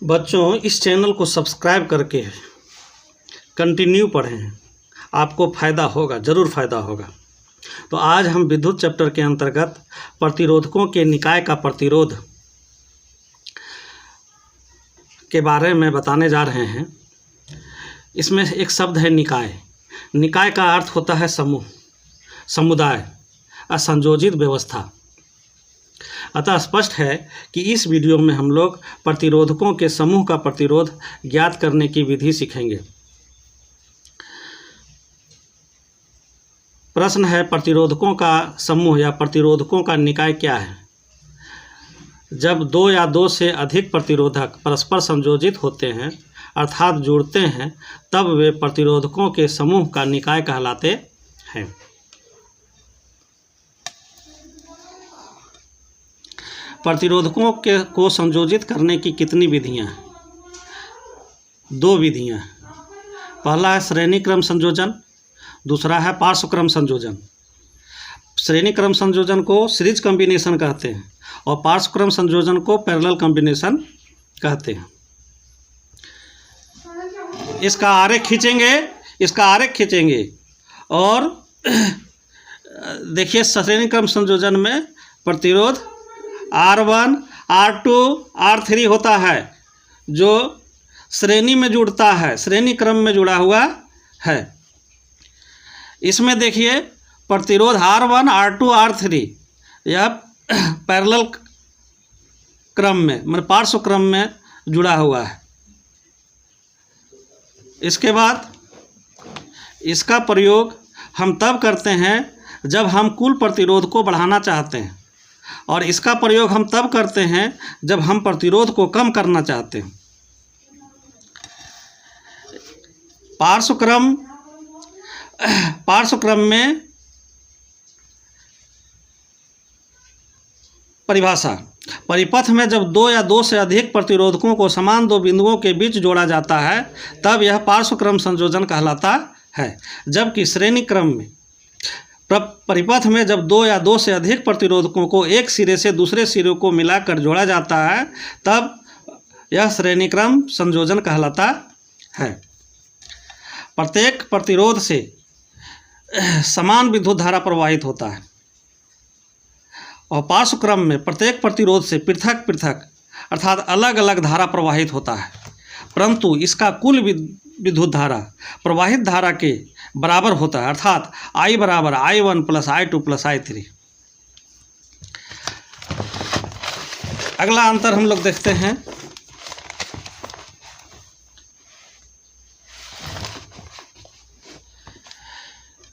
बच्चों, इस चैनल को सब्सक्राइब करके कंटिन्यू पढ़ें, आपको फ़ायदा होगा, ज़रूर फ़ायदा होगा। तो आज हम विद्युत चैप्टर के अंतर्गत प्रतिरोधकों के निकाय का प्रतिरोध के बारे में बताने जा रहे हैं। इसमें एक शब्द है निकाय। निकाय का अर्थ होता है समूह, समुदाय, असंयोजित व्यवस्था। अतः स्पष्ट है कि इस वीडियो में हम लोग प्रतिरोधकों के समूह का प्रतिरोध ज्ञात करने की विधि सीखेंगे। प्रश्न है, प्रतिरोधकों का समूह या प्रतिरोधकों का निकाय क्या है? जब दो या दो से अधिक प्रतिरोधक परस्पर संयोजित होते हैं अर्थात जुड़ते हैं, तब वे प्रतिरोधकों के समूह का निकाय कहलाते हैं। प्रतिरोधकों को संयोजित करने की कितनी विधियां हैं? दो विधियां। पहला है श्रेणी क्रम संयोजन, दूसरा है पार्श्व क्रम संयोजन। श्रेणी क्रम संयोजन को सीरीज कॉम्बिनेशन कहते हैं और पार्श्व क्रम संयोजन को पैरेलल कॉम्बिनेशन कहते हैं। इसका आरेख खींचेंगे और देखिए, श्रेणी क्रम संयोजन में प्रतिरोध R1, R2, R3 होता है, जो श्रेणी में जुड़ता है, श्रेणी क्रम में जुड़ा हुआ है। इसमें देखिए, प्रतिरोध R1, R2, R3 यह पैरेलल क्रम में, मतलब पार्श्व क्रम में जुड़ा हुआ है। इसके बाद इसका प्रयोग हम तब करते हैं जब हम कुल प्रतिरोध को बढ़ाना चाहते हैं, और इसका प्रयोग हम तब करते हैं जब हम प्रतिरोध को कम करना चाहते हैं। पार्श्व क्रम में परिभाषा: परिपथ में जब दो या दो से अधिक प्रतिरोधकों को समान दो बिंदुओं के बीच जोड़ा जाता है, तब यह पार्श्व क्रम संयोजन कहलाता है। जबकि श्रेणी क्रम में परिपथ में जब दो या दो से अधिक प्रतिरोधकों को एक सिरे से दूसरे सिरे को मिलाकर जोड़ा जाता है, तब यह श्रेणी क्रम संयोजन कहलाता है। प्रत्येक प्रतिरोध से समान विद्युत धारा प्रवाहित होता है और पार्श्व क्रम में प्रत्येक प्रतिरोध से पृथक पृथक अर्थात अलग अलग धारा प्रवाहित होता है, परंतु इसका कुल विद्युत धारा प्रवाहित धारा के बराबर होता है, अर्थात I बराबर I1 plus I2 plus I3। अगला अंतर हम लोग देखते हैं।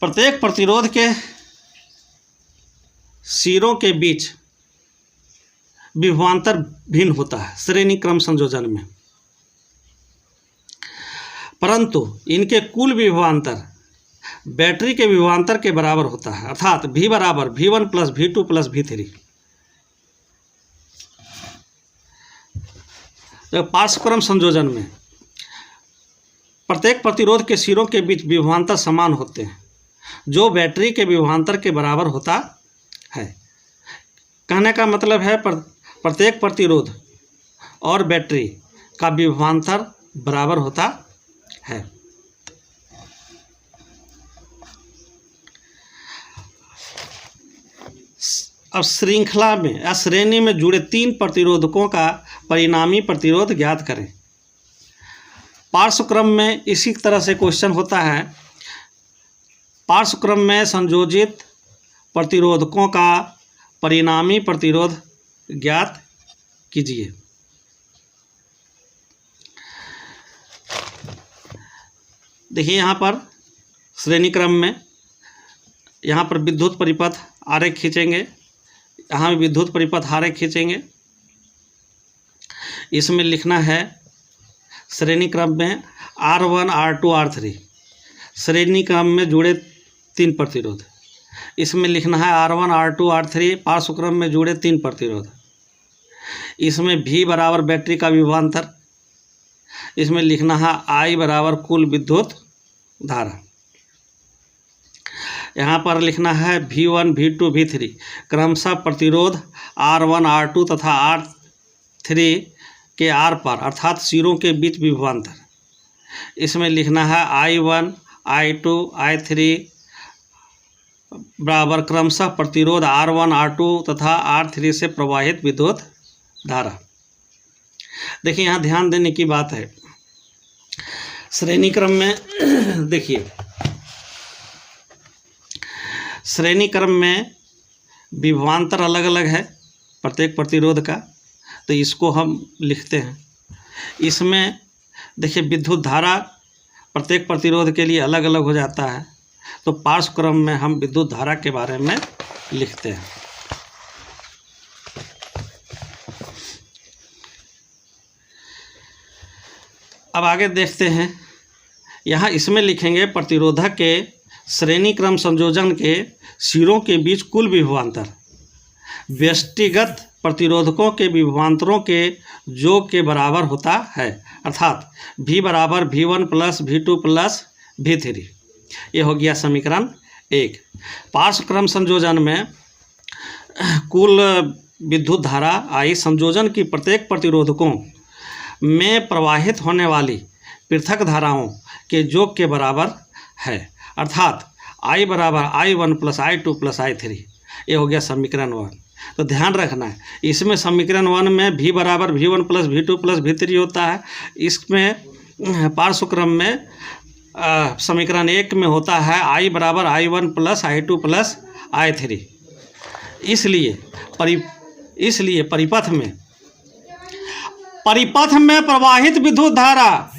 प्रत्येक प्रतिरोध के सिरों के बीच विभवांतर भिन्न होता है श्रेणी क्रम संयोजन में, परंतु इनके कुल विभवांतर बैटरी के विभवांतर के बराबर होता है, अर्थात V बराबर V1 plus V2 plus V3। तो पार्श्व क्रम संयोजन में प्रत्येक प्रतिरोध के सिरों के बीच विभवांतर समान होते हैं, जो बैटरी के विभवांतर के बराबर होता है। कहने का मतलब है प्रत्येक प्रतिरोध और बैटरी का विभवांतर बराबर होता है। अब श्रृंखला में या श्रेणी में जुड़े तीन प्रतिरोधकों का परिणामी प्रतिरोध ज्ञात करें। पार्श्व क्रम में इसी तरह से क्वेश्चन होता है। पार्श्व क्रम में संयोजित प्रतिरोधकों का परिणामी प्रतिरोध ज्ञात कीजिए। देखिए, यहाँ पर श्रेणी क्रम में यहाँ पर विद्युत परिपथ आरेख खींचेंगे, यहाँ भी विद्युत परिपथ आरेख खींचेंगे। इसमें लिखना है श्रेणी क्रम में R1, R2, R3 श्रेणी क्रम में जुड़े तीन प्रतिरोध। इसमें लिखना है R1, R2, R3 पार्श्व क्रम में जुड़े तीन प्रतिरोध। इसमें V बराबर बैटरी का विभवांतर। इसमें लिखना है I बराबर कुल विद्युत धारा। यहाँ पर लिखना है V1, V2, V3 क्रमशः प्रतिरोध R1, R2 तथा R3 के आर पार अर्थात सिरों के बीच विभवांतर, इसमें लिखना है I1, I2, I3 बराबर क्रमशः प्रतिरोध R1, R2 तथा R3 से प्रवाहित विद्युत धारा। देखिए यहाँ ध्यान देने की बात है, श्रेणी क्रम में देखिए श्रेणी क्रम में विभवांतर अलग अलग है प्रत्येक प्रतिरोध का, तो इसको हम लिखते हैं। इसमें देखिए विद्युत धारा प्रत्येक प्रतिरोध के लिए अलग अलग हो जाता है, तो पार्श्व क्रम में हम विद्युत धारा के बारे में लिखते हैं। अब आगे देखते हैं, यहाँ इसमें लिखेंगे प्रतिरोधक के श्रेणी क्रम संयोजन के सिरों के बीच कुल विभवांतर व्यष्टिगत प्रतिरोधकों के विभवांतरों के योग के बराबर होता है, अर्थात V बराबर V1 plus V2 plus V3। ये हो गया समीकरण 1। पार्श्व क्रम संयोजन में कुल विद्युत धारा I संयोजन की प्रत्येक प्रतिरोधकों में प्रवाहित होने वाली पृथक धाराओं के योग के बराबर है, अर्थात I बराबर I1 plus I2 plus I3। ये हो गया समीकरण 1। तो ध्यान रखना है, इसमें समीकरण 1 में V बराबर V1 plus V2 plus V3 होता है, इसमें पार्श्व क्रम में समीकरण 1 में होता है I बराबर I1 plus I2 plus I3। इसलिए परिपथ में प्रवाहित विद्युत धारा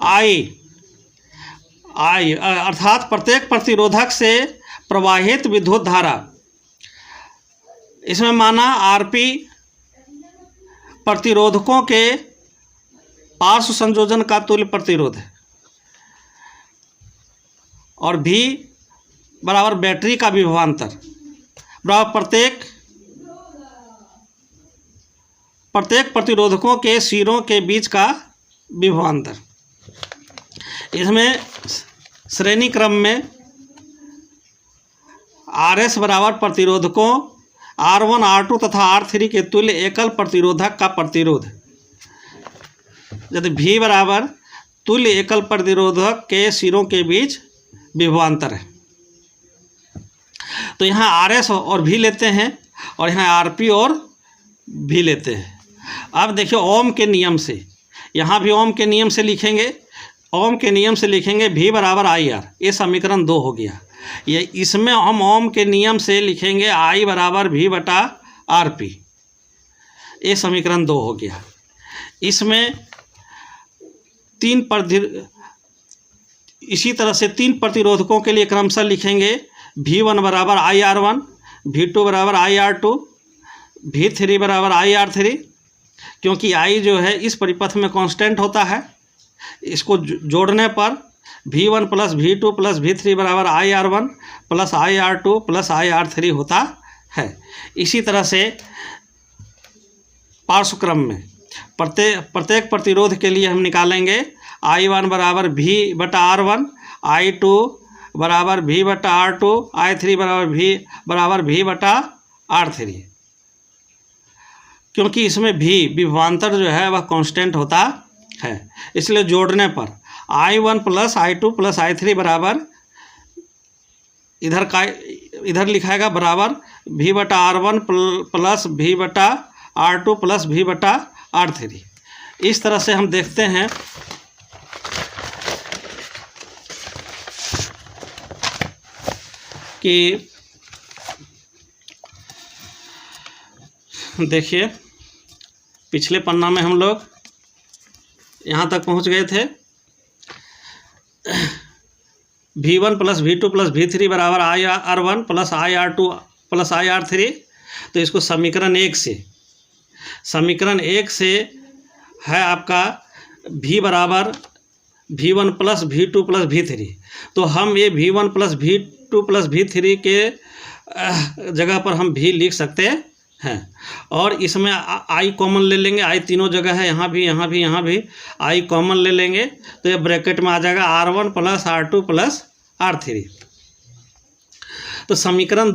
I अर्थात प्रत्येक प्रतिरोधक से प्रवाहित विद्युत धारा, इसमें माना RP प्रतिरोधकों के पार्श्व संयोजन का तुल्य प्रतिरोध है और V बराबर बैटरी का विभवांतर बराबर प्रत्येक प्रतिरोधकों के सिरों के बीच का विभवांतर। इसमें श्रेणी क्रम में RS बराबर प्रतिरोधकों R1, R2 तथा R3 के तुल्य एकल प्रतिरोधक का प्रतिरोध, यदि V बराबर तुल्य एकल प्रतिरोधक के सिरों के बीच विभवांतर है। तो यहाँ RS और V लेते हैं और यहाँ RP और V लेते हैं। अब देखिए ओम के नियम से, यहाँ भी ओम के नियम से लिखेंगे, ओम के नियम से लिखेंगे V बराबर IR, ये समीकरण 2 हो गया। ये इसमें हम ओम के नियम से लिखेंगे I बराबर V बटा RP, ये समीकरण 2 हो गया। इसमें इसी तरह से 3 प्रतिरोधकों के लिए क्रमशः लिखेंगे V1 बराबर IR1, V2 बराबर IR2, V3 बराबर IR3, क्योंकि I जो है इस परिपथ में कांस्टेंट होता है। इसको जोड़ने पर V1 plus V2 plus V3 बराबर IR1 plus IR2 plus IR3 होता है। इसी तरह से पार्श्व क्रम में प्रत्येक प्रतिरोध के लिए हम निकालेंगे I1 बराबर V बटा R1, I2 बराबर V बटा R2, I3 बराबर V बटा R3, क्योंकि इसमें V विभवांतर जो है वह कांस्टेंट होता है। इसलिए जोड़ने पर I1 plus I2 plus I3 बराबर इधर लिखाएगा बराबर V बटा R1 प्लस V बटा R2 प्लस V बटा R3। इस तरह से हम देखते हैं कि देखिए पिछले पन्ना में हम लोग यहाँ तक पहुँच गए थे, V1 plus V2 plus V3 बराबर IR1 plus IR2 plus IR3। तो इसको समीकरण 1 से है आपका V बराबर V1 plus V2 plus V3। तो हम ये V1 plus V2 plus V3 के जगह पर हम V लिख सकते हैं और इसमें I कॉमन ले लेंगे। I तीनों जगह है, यहाँ भी I कॉमन ले लेंगे तो ये ब्रैकेट में आ जाएगा R1 plus R2 plus R3। तो समीकरण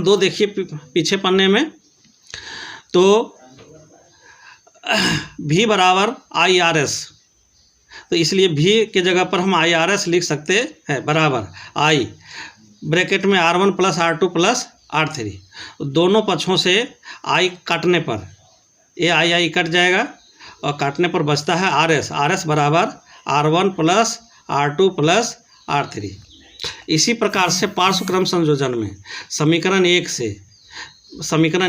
2 देखिए पीछे पन्ने में, तो V बराबर IRS, तो इसलिए V के जगह पर हम IRS लिख सकते हैं, बराबर I ब्रैकेट में R1 plus R2 plus R3। दोनों पक्षों से I काटने पर ये I कट जाएगा और काटने पर बचता है RS बराबर R1 plus R2 plus R3। इसी प्रकार से पार्श्व क्रम संयोजन में समीकरण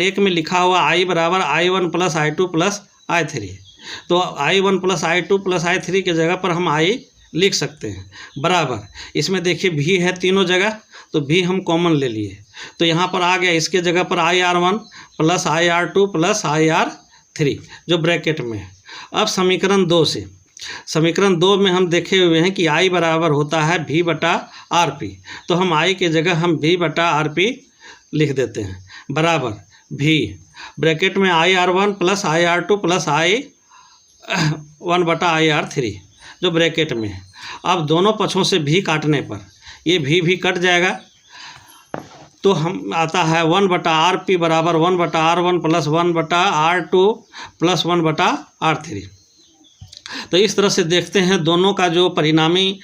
1 में लिखा हुआ I बराबर I1 plus I2 plus I3, तो I1 plus I2 plus I3 के जगह पर हम I लिख सकते हैं, बराबर इसमें देखिए V है तीनों जगह, तो V हम कॉमन ले लिए, तो यहाँ पर आ गया इसके जगह पर IR1 plus IR2 plus IR3 जो ब्रैकेट में है। अब समीकरण 2 में हम देखे हुए हैं कि I बराबर होता है V बटा RP, तो हम I के जगह हम V बटा RP लिख देते हैं, बराबर V ब्रैकेट में IR1 plus IR2 plus I1 बटा IR3 जो ब्रैकेट में है। अब दोनों पक्षों से V काटने पर ये V कट जाएगा, तो हम आता है 1 बटा RP बराबर 1 बटा R1 प्लस 1 बटा R2 प्लस 1 बटा R3। तो इस तरह से देखते हैं दोनों का जो परिणामी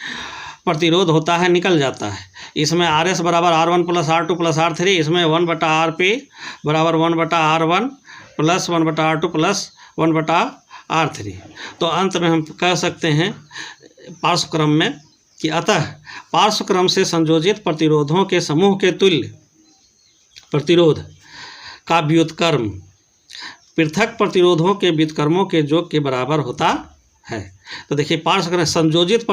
प्रतिरोध होता है निकल जाता है। इसमें RS बराबर R1 plus R2 plus R3, इसमें 1 बटा RP बराबर 1 बटा R1 प्लस 1 बटा R2 प्लस 1 बटा R3। तो अंत में हम कह सकते हैं पार्श्व क्रम में कि अतः पार्श्व क्रम से संयोजित प्रतिरोधों के समूह के तुल्य प्रतिरोध का व्युत्क्रम पृथक प्रतिरोधों के व्युत्क्रमों के योग के बराबर होता है। तो देखिए पार्श्व क्रम संयोजित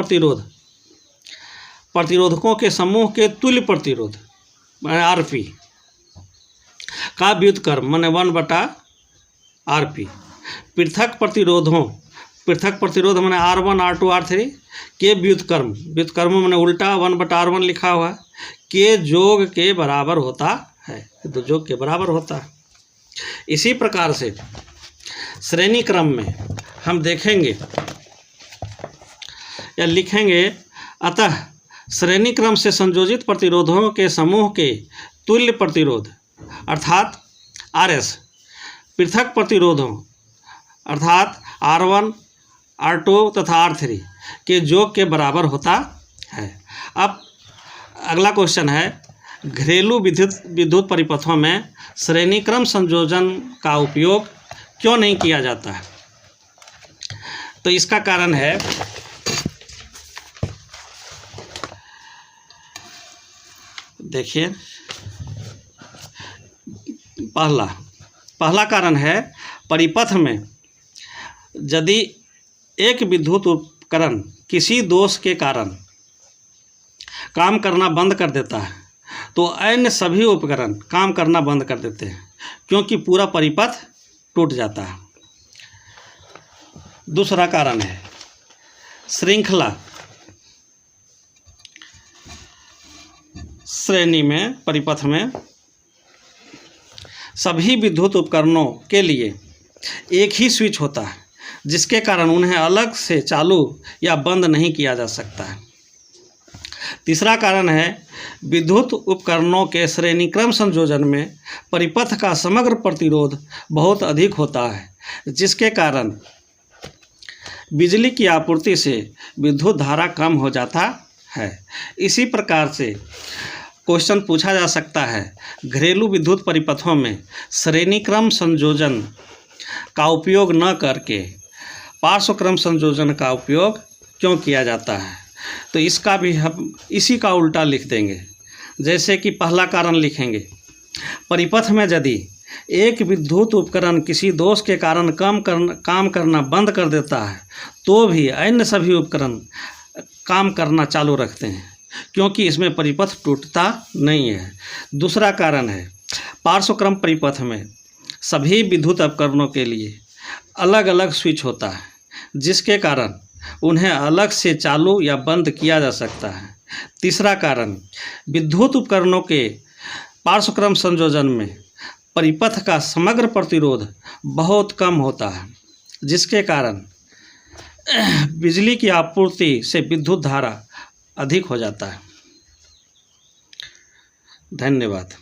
प्रतिरोधकों के समूह के तुल्य प्रतिरोध RP का व्युत्क्रम माने 1 बटा RP, पृथक प्रतिरोध माने R1 R2 R3 के व्युत्क्रम माने उल्टा 1 बटा R1 लिखा हुआ के योग के बराबर होता है, तो योग के बराबर होता है। इसी प्रकार से श्रेणी क्रम में हम देखेंगे या लिखेंगे, अतः श्रेणी क्रम से संयोजित प्रतिरोधों के समूह के तुल्य प्रतिरोध अर्थात RS पृथक प्रतिरोधों अर्थात R1 R2 तथा R3 के योग के बराबर होता है। अब अगला क्वेश्चन है, घरेलू विद्युत परिपथों में श्रेणी क्रम संयोजन का उपयोग क्यों नहीं किया जाता है? तो इसका कारण है, देखिए पहला कारण है, परिपथ में यदि एक विद्युत उपकरण किसी दोष के कारण काम करना बंद कर देता है तो अन्य सभी उपकरण काम करना बंद कर देते हैं, क्योंकि पूरा परिपथ टूट जाता है। दूसरा कारण है, श्रृंखला श्रेणी में परिपथ में सभी विद्युत उपकरणों के लिए एक ही स्विच होता है, जिसके कारण उन्हें अलग से चालू या बंद नहीं किया जा सकता है। तीसरा कारण है, विद्युत उपकरणों के श्रेणी क्रम संयोजन में परिपथ का समग्र प्रतिरोध बहुत अधिक होता है, जिसके कारण बिजली की आपूर्ति से विद्युत धारा कम हो जाता है। इसी प्रकार से क्वेश्चन पूछा जा सकता है, घरेलू विद्युत परिपथों में श्रेणी क्रम संयोजन का उपयोग न करके पार्श्व क्रम संयोजन का उपयोग क्यों किया जाता है? तो इसका भी हम इसी का उल्टा लिख देंगे। जैसे कि पहला कारण लिखेंगे, परिपथ में यदि एक विद्युत उपकरण किसी दोष के कारण काम करना बंद कर देता है तो भी अन्य सभी उपकरण काम करना चालू रखते हैं, क्योंकि इसमें परिपथ टूटता नहीं है। दूसरा कारण है, पार्श्व क्रम परिपथ में सभी विद्युत उपकरणों के लिए अलग अलग स्विच होता है, जिसके कारण उन्हें अलग से चालू या बंद किया जा सकता है। तीसरा कारण, विद्युत उपकरणों के पार्श्व क्रम संयोजन में परिपथ का समग्र प्रतिरोध बहुत कम होता है, जिसके कारण बिजली की आपूर्ति से विद्युत धारा अधिक हो जाता है। धन्यवाद।